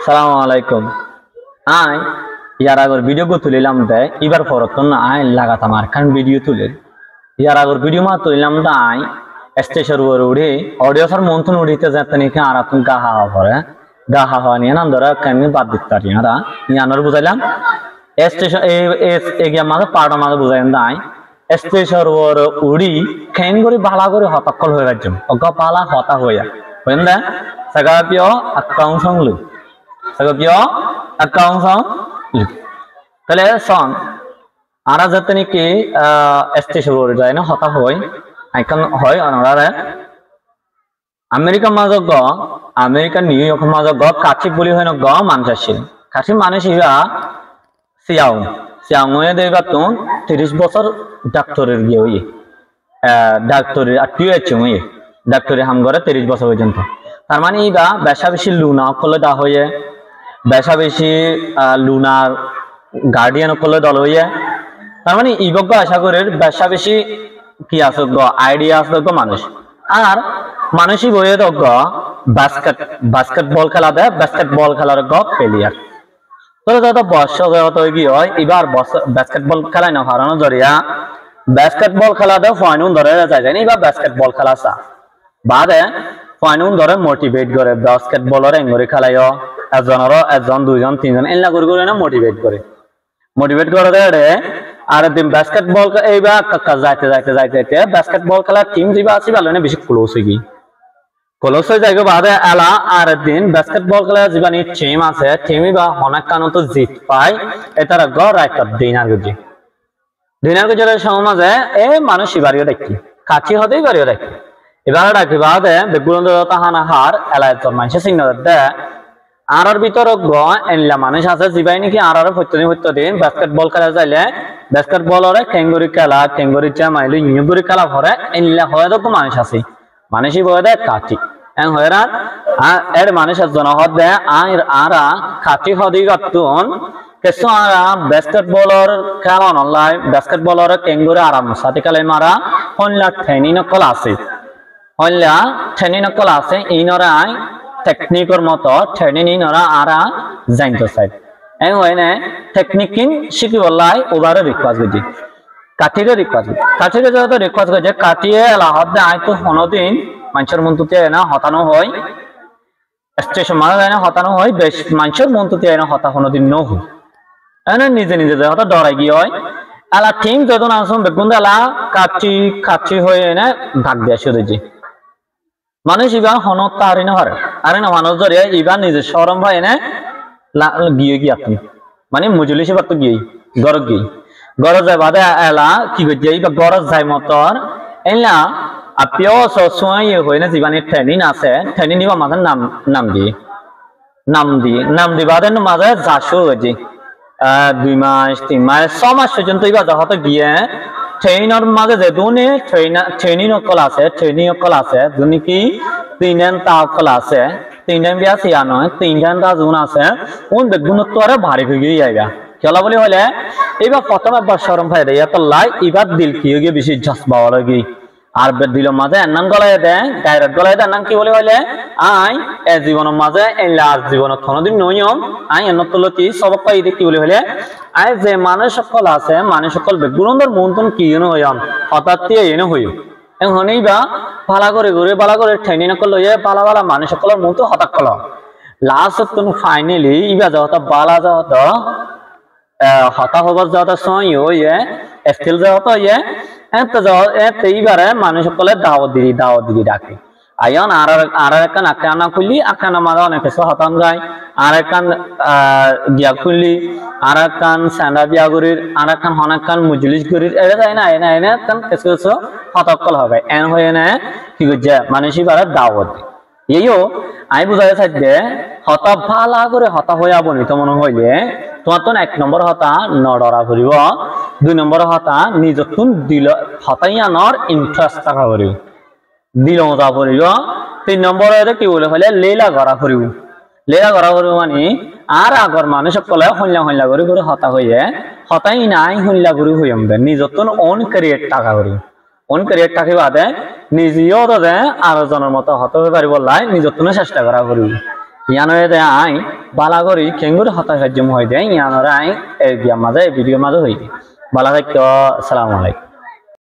সালামু আলাইকুম। I year agar video গো তুলিলাম দে এবার পরতন না আই লাগাতাম আর খান ভিডিও তুলে ইয়ার আগর ভিডিও মা তুলিলাম দা আই স্টেশন ওর উড়ে অডিও সর মন্তন উড়িতে যাতে নাকি আর তুম গাহা পরে গাহা হওয়া নিয়ে নাম ধরা কেমনি বাদ দিতে পারি না ইয়ানোর বুঝাইলাম স্টেশন এগিয়া মাঝে পাড়া মাঝে বুঝাইলাম দা আই স্টেশন ওর উড়ি খেন করে ভালা করে হতাকল হয়ে গেছে অগ পালা হতা হইয়া বুঝলেন দা সাগাপিও আকাউন্ট সংলু সাগাপিও aकाउंट তাহলে সন আরা যাতে নাকি স্টেশন রোড যায় না হতা হয় আইকন হয় অনরারে আমেরিকা মাঝ গ আমেরিকা নিউ ইয়র্ক মাঝ গ কাছি বলি হয় না গ মানুষ আসছিল কাছি মানুষ ইয়া সিয়াও সিয়াও হয়ে দেবা তো 30 বছর ডাক্তারের গিয়ে হই ডাক্তারের আত্মীয় আছে হই ডাক্তারের হাম করে 30 বছর পর্যন্ত তার মানে ইবা বেশা বেশি লুনা করলে দা হয়ে বেশা বেশি লুনার গার্ডিয়ান করলে দল হইয়া তার মানে ইবজ্ঞ আশা করে বেশা বেশি কি আছে আইডিয়া আছে মানুষ আর মানুষই বইয়ে দজ্ঞ বাস্কেটবল খেলা দেয় বাস্কেটবল খেলার গ প্লেয়ার তো যত বর্ষ যত কি হয় এবার বাস্কেটবল খেলায় না হারানো জরিয়া বাস্কেটবল খেলা দেয় ফাইনুন ধরে যায় জানি এবার বাস্কেটবল খেলা চা বাদে ফাইনুন ধরে মোটিভেট করে বাস্কেটবলের এঙ্গরি খেলায় একজন দুইজন তিনজন এলা করে না মোটিভেট করে দেয় আর দিন বাস্কেটবল এইবার যাইতে যাইতে যাইতে যাইতে বাস্কেটবল খেলার টিম যা আছে ভালো না বেশি ক্লোজ হয়ে যায় বাদে এলা আর দিন বাস্কেটবল খেলার জীবানি টিম আছে টিমই বা অনেক কারণ তো জিত পায় এটার গড় একটা দিনার গুজরের সমাজে এই মানুষই বাড়িও দেখি কাছি হতেই বাড়িও দেখি এবার ডাকি বাদে বেগুন তাহানা হার এলায় মানুষের চিহ্ন দেয় আর ভিতর এনলা মানুষ আছে যাই নাকি আর প্রত্যেকদিন বাস্কেটবল খেলা যাইলে বাস্কেটবলরে টেঙ্গুরি খেলা টেঙ্গুরি মাইলে ইঞ্জুরি খেলা ভরে এনলা হয়ে তো মানুষ আছে মানুষই বয়ে দেয় কাঠি হয়ে এর মানুষের জন হদ দেয় আরা কাঠি হদি গাতুন কিছু আরা বাস্কেটবলর খেলা নলাই বাস্কেটবলর টেঙ্গুরি আরাম সাথে খেলে মারা হনলা ঠেনি নকল আছে ইনরাই টেকনিকর মতো ট্রেনিং নরা আরা জানতে চাই এই হয় না টেকনিকিং শিখিবলাই ওভারে রিকোয়েস্ট গজি কাঠিরে যত রিকোয়েস্ট গজে কাটিয়ে লাহদ দে আই তো হনদিন মানুষের মনতুতে না হতানো হয় স্টেশন মারা যায় না হতানো হয় বেশ মানুষের মনতুতে না হতা হনদিন ন হয় এনে নিজে হতা ডরাই গিয়ে হয় আলা টিম যত আসুন বেগুন এলা কাটি হয়ে এনে ভাগ দেয়া শুরু যে মানুষ ইবা হনত তারি না হারে আরে না মানুষ ধরে ইবা নিজে শরম ভাই এনে গিয়ে আপনি মানে মজুলি সে তো গিয়ে গরজ যায় বাদে এলা কি করছে ইবা গরজ যায় মতর এলা আপিও সসুয়াই হই না জীবানি ট্রেনিং আছে ট্রেনিং নিবা মাঝে নাম দি বাদে মাঝে যাশো হয়েছে 2 মাস 3 মাস 6 মাস পর্যন্ত ইবা যত গিয়ে ট্রেনার মাঝে যে দুনে ট্রেনিং অকল আছে দুনি কি তিনজন তা অকল আছে তিনজন বিয়া সিয়া নয় তিনজন তা জুন আছে কোন বেগুনত্ব আরে ভারী হয়ে গিয়ে যাইবা চলা বলি হলে এবার প্রথম একবার শরম ভাই রে এত লাই এবার দিল কি হয়ে গিয়ে বেশি জজবা লাগি আর দিল মাঝে এনান গলায় দেয় ডাইরেক্ট গলায় দেয় এনান কি বলে হলে আই এ জীবনের মাঝে এই লাস্ট জীবনত কোনদিন নয়ম আই এনতলতি সবক পাই দেখি বলে হলে আই যে মানুষ সকল আছে মানুষ সকল বেগুনন্দর মনতন কি এনে হইম হঠাৎ এনে হইম এখনই বা ভালা করে ঠেনি নকল লইয়ে বালা মানুষ সকলের মন তো হঠাৎ কল লাস্ট তুমি ফাইনালি ইবা যত বালা যত হতা হবার যত সময় ইয়ে স্টিল যত ইয়ে এইবারে মানুষ সকলে দাওয়াত দিদি ডাকে আয়ন আর একখান আখ্যানা খুললি আখ্যানা মারা অনেক কিছু হতাম যায় আর একখান গিয়া খুললি আর একখান স্যান্ডা বিয়া গরির আর একখান হনাকান মুজলিস গরির এটা যায় না এনে কিছু হতকল হবে এন হয়ে না কি করছে মানুষই বারে দাওয়াত এইও আমি বুঝাই থাকবে হতা ভালা করে হতা হয়ে আবনিত মনে হইলে তোমার তো 1 নম্বর হতা নডরা ফুরিব 2 নম্বর হতা নিজতুন দিল হতাইয়ানর ইন্টারেস্ট থাকা ফুরিব দিল মজা ফুরিব 3 নম্বর কি বলে হলে লেলা গড়া ফুরিব মানে আর আগর মানুষ সকলে হল্লা করে হতা হইয়ে হতাই নাই হল্লা করে হইম দে নিজতুন ওন ক্রিয়েট টাকা করি ওন ক্রিয়েট টাকা বাদে নিজেও তো দে আর জনের মতো হতে পারিব লাই নিজতুন চেষ্টা করা করি ইয়ানো দে আই বালাগরি কেঙ্গুরে হতা সাহায্য হয়ে দেয় ইয়ানরা আই এর মাঝে ভিডিও মাঝে হইবে বালা থাকতো আসসালামু আলাইকুম।